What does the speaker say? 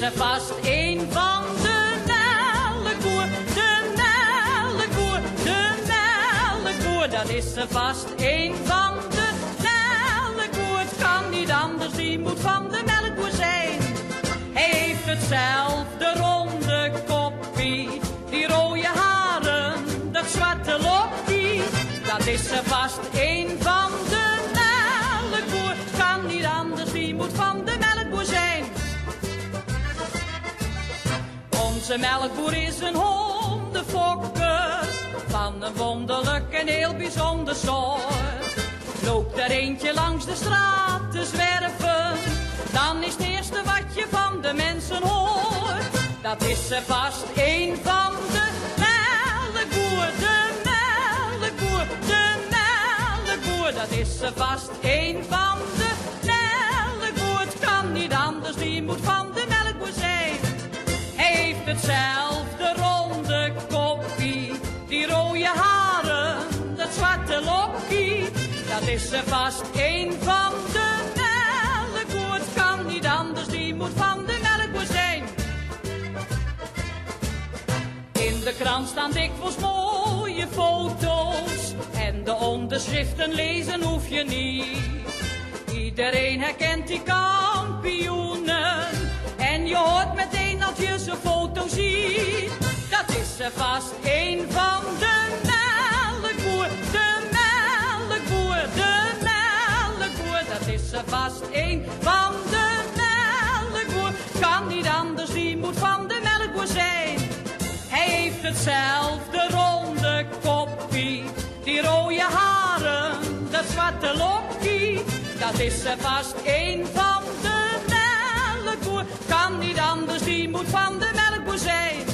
is vast een van de melkboer, de melkboer, de melkboer. Dat is vast een van de melkboer. Het kan niet anders, die moet van de melkboer zijn. Hij heeft hetzelfde ronde koppie, die rode haren, dat zwarte lokkie. Dat is vast een van de melkboer. Het kan niet anders, die moet van de melkboer zijn. Onze melkboer is een hondenfokker, van een wonderlijk en heel bijzonder soort. Loopt er eentje langs de straat te zwerven, dan is het eerste wat je van de mensen hoort. Dat is vast een van de melkboer, de melkboer, de melkboer. Dat is vast een van de melkboer. Het kan niet anders, die moet van de melkboer zijn. Hij heeft hetzelfde ronde koppie, die rode haren, dat zwarte lokkie. Dat is vast een van de melkboer. Het kan niet anders, die moet van de melkboer zijn. In de krant staan dikwijls mooie foto's en de onderschriften lezen hoef je niet. Iedereen herkent die kampioenen en je hoort meteen als je zijn foto ziet. Dat is vast een van de melkboer, de melkboer, de melkboer. Dat is vast een van de melkboer. Kan niet anders, die moet van de melkboer zijn. Hij heeft hetzelfde ronde koppie, die rode haren, dat zwarte lokkie. Dat is vast een van de melkboer. Kan niet anders, die moet van de melkboer zijn.